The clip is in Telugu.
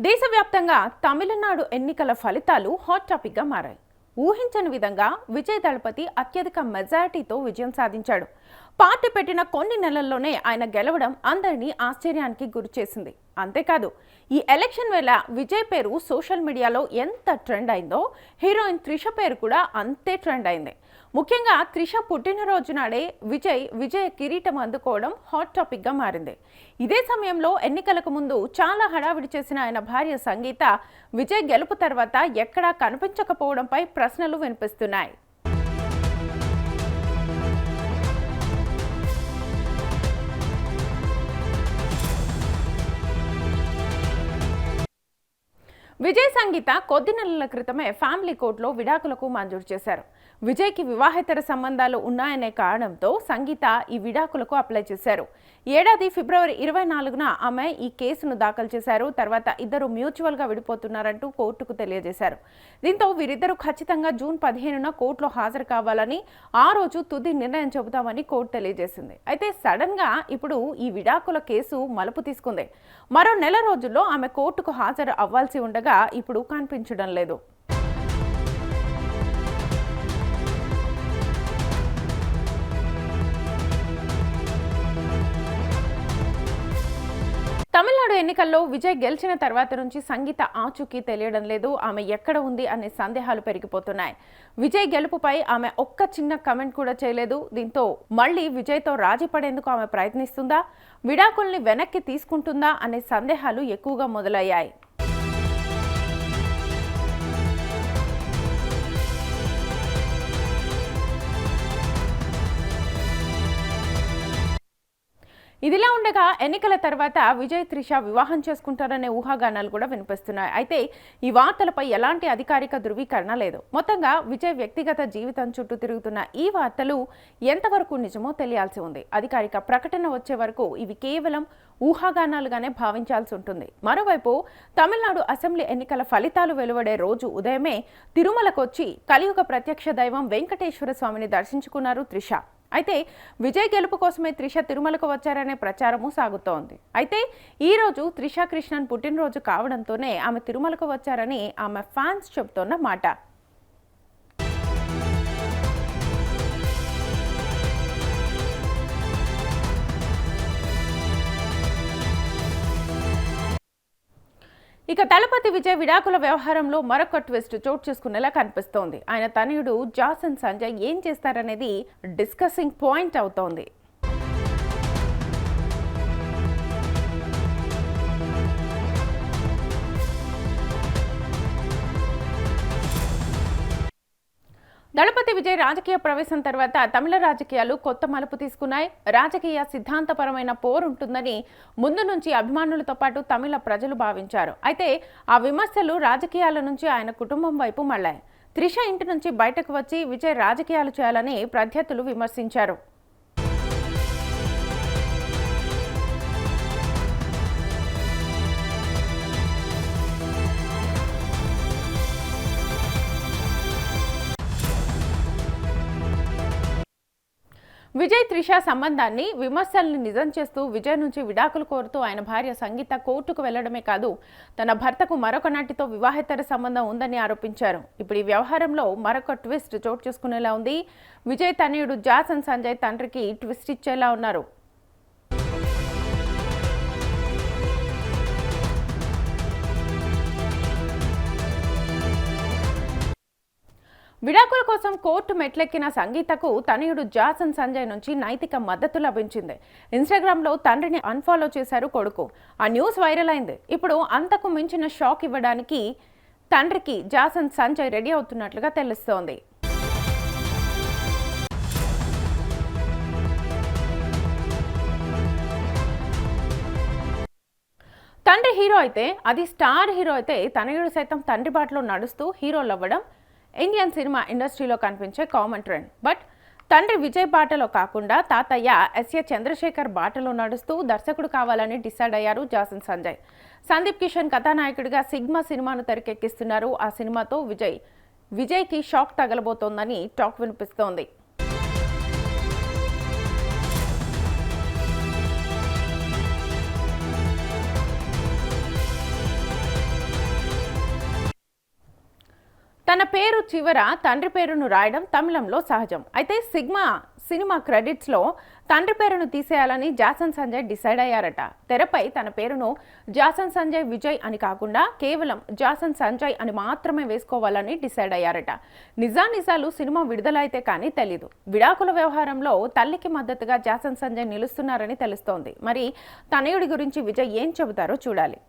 దేశవ్యాప్తంగా తమిళనాడు ఎన్నికల ఫలితాలు హాట్ టాపిక్గా మారాయి. ఊహించని విధంగా విజయ్ దళపతి అత్యధిక మెజారిటీతో విజయం సాధించాడు. పార్టీ పెట్టిన కొన్ని నెలల్లోనే ఆయన గెలవడం అందరినీ ఆశ్చర్యానికి గురిచేసింది. అంతేకాదు, ఈ ఎలక్షన్ వేళ విజయ్ పేరు సోషల్ మీడియాలో ఎంత ట్రెండ్ అయిందో హీరోయిన్ త్రిష పేరు కూడా అంతే ట్రెండ్ అయింది. ముఖ్యంగా త్రిష పుట్టినరోజు నాడే విజయ్ కిరీటం అందుకోవడం హాట్ టాపిక్గా మారింది. ఇదే సమయంలో ఎన్నికలకు ముందు చాలా హడావిడి చేసిన ఆయన భార్య సంగీత విజయ్ గెలుపు తర్వాత ఎక్కడా కనిపించకపోవడంపై ప్రశ్నలు వినిపిస్తున్నాయి. విజయ్ సంగీత కొద్ది నెలల క్రితమే ఫ్యామిలీ కోర్టులో విడాకులకు మంజూరు చేశారు. విజయ్కి వివాహేతర సంబంధాలు ఉన్నాయనే కారణంతో సంగీత ఈ విడాకులకు అప్లై చేశారు. ఏడాది ఫిబ్రవరి 24న ఆమె ఈ కేసును దాఖలు చేశారు. తర్వాత ఇద్దరు మ్యూచువల్గా విడిపోతున్నారంటూ కోర్టుకు తెలియజేశారు. దీంతో వీరిద్దరూ ఖచ్చితంగా జూన్ 15న కోర్టులో హాజరు కావాలని, ఆ రోజు తుది నిర్ణయం చెబుతామని కోర్టు తెలియజేసింది. అయితే సడన్గా ఇప్పుడు ఈ విడాకుల కేసు మలుపు తీసుకుంది. మరో నెల రోజుల్లో ఆమె కోర్టుకు హాజరు అవ్వాల్సి ఉండగా ఇప్పుడు కనిపించడం లేదు. తమిళనాడు ఎన్నికల్లో విజయ్ గెలిచిన తర్వాత నుంచి సంగీత ఆచూకీ తెలియడం లేదు. ఆమె ఎక్కడ ఉంది అనే సందేహాలు పెరిగిపోతున్నాయి. విజయ్ గెలుపుపై ఆమె ఒక్క చిన్న కమెంట్ కూడా చేయలేదు. దీంతో మళ్లీ విజయ్తో రాజీ పడేందుకు ఆమె ప్రయత్నిస్తుందా, విడాకుల్ని వెనక్కి తీసుకుంటుందా అనే సందేహాలు ఎక్కువగా మొదలయ్యాయి. ఇదిలా ఉండగా ఎన్నికల తర్వాత విజయ్ త్రిష వివాహం చేసుకుంటారనే ఊహాగానాలు కూడా వినిపిస్తున్నాయి. అయితే ఈ వార్తలపై ఎలాంటి అధికారిక ధృవీకరణ లేదు. మొత్తంగా విజయ్ వ్యక్తిగత జీవితం చుట్టూ తిరుగుతున్న ఈ వార్తలు ఎంతవరకు నిజమో తెలియాల్సి ఉంది. అధికారిక ప్రకటన వచ్చే వరకు ఇవి కేవలం ఊహాగానాలుగానే భావించాల్సి ఉంటుంది. మరోవైపు తమిళనాడు అసెంబ్లీ ఎన్నికల ఫలితాలు వెలువడే రోజు ఉదయమే తిరుమలకొచ్చి కలియుగ ప్రత్యక్ష దైవం వెంకటేశ్వర స్వామిని దర్శించుకున్నారు త్రిష. అయితే విజయ్ గెలుపు కోసమే త్రిష తిరుమలకు వచ్చారనే ప్రచారము సాగుతోంది. అయితే ఈ రోజు త్రిష కృష్ణన్ పుట్టినరోజు కావడంతోనే ఆమె తిరుమలకు వచ్చారని ఆమె ఫ్యాన్స్ చెబుతోన్న మాట. ఇక దళపతి విజయ్ విడాకుల వ్యవహారంలో మరొక ట్విస్ట్ చోటు చేసుకునేలా కనిపిస్తోంది. ఆయన తనయుడు జాసన్ సంజయ్ ఏం చేస్తారనేది డిస్కసింగ్ పాయింట్ అవుతోంది. దళపతి విజయ్ రాజకీయ ప్రవేశం తర్వాత తమిళ రాజకీయాలు కొత్త మలుపు తీసుకున్నాయి. రాజకీయ సిద్ధాంతపరమైన పోరు ఉంటుందని ముందు నుంచి అభిమానులతో పాటు తమిళ ప్రజలు భావించారు. అయితే ఆ విమర్శలు రాజకీయాల నుంచి ఆయన కుటుంబం వైపు మళ్లాయి. త్రిష ఇంటి నుంచి బయటకు వచ్చి విజయ్ రాజకీయాలు చేయాలని ప్రత్యర్థులు విమర్శించారు. విజయ్ త్రిష సంబంధాన్ని విమర్శల్ని నిజం చేస్తూ విజయ్ నుంచి విడాకులు కోరుతూ ఆయన భార్య సంగీత కోర్టుకు వెళ్లడమే కాదు, తన భర్తకు మరొక నటితో వివాహేతర సంబంధం ఉందని ఆరోపించారు. ఇప్పుడు ఈ వ్యవహారంలో మరొక ట్విస్ట్ చోటు చేసుకునేలా ఉంది. విజయ్ తనయుడు జాసన్ సంజయ్ తండ్రికి ట్విస్ట్ ఇచ్చేలా ఉన్నారు. విడాకుల కోసం కోర్టు మెట్లెక్కిన సంగీతకు తనయుడు జాసన్ సంజయ్ నుంచి నైతిక మద్దతు లభించింది. ఇన్స్టాగ్రామ్లో తండ్రిని అన్ఫాలో చేశారు కొడుకు. ఆ న్యూస్ వైరల్ అయింది. ఇప్పుడు అంతకు మించిన షాక్ ఇవ్వడానికి తండ్రికి జాసన్ సంజయ్ రెడీ అవుతున్నట్లుగా తెలుస్తోంది. తండ్రి హీరో అయితే, అది స్టార్ హీరో అయితే, తనయుడు సైతం తండ్రి బాటలో నడుస్తూ హీరోలు అవ్వడం ఇండియన్ సినిమా ఇండస్ట్రీలో కనిపించే కామన్ ట్రెండ్. బట్ తండ్రి విజయ్ బాటలో కాకుండా తాతయ్య ఎస్ఏ చంద్రశేఖర్ బాటలో నడుస్తూ దర్శకుడు కావాలని డిసైడ్ అయ్యారు జాసన్ సంజయ్. సందీప్ కిషన్ కథానాయకుడిగా సిగ్మా సినిమాను తెరకెక్కిస్తున్నారు. ఆ సినిమాతో విజయ్కి షాక్ తగలబోతోందని టాక్ వినిపిస్తోంది. తన పేరు చివర తండ్రి పేరును రాయడం తమిళంలో సహజం. అయితే సినిమా క్రెడిట్స్లో తండ్రి పేరును తీసేయాలని జాసన్ సంజయ్ డిసైడ్ అయ్యారట. తెరపై తన పేరును జాసన్ సంజయ్ విజయ్ అని కాకుండా కేవలం జాసన్ సంజయ్ అని మాత్రమే వేసుకోవాలని డిసైడ్ అయ్యారట. నిజాలు సినిమా విడుదలైతే కానీ తెలీదు. విడాకుల వ్యవహారంలో తల్లికి మద్దతుగా జాసన్ సంజయ్ నిలుస్తున్నారని తెలుస్తోంది. మరి తనయుడి గురించి విజయ్ ఏం చెబుతారో చూడాలి.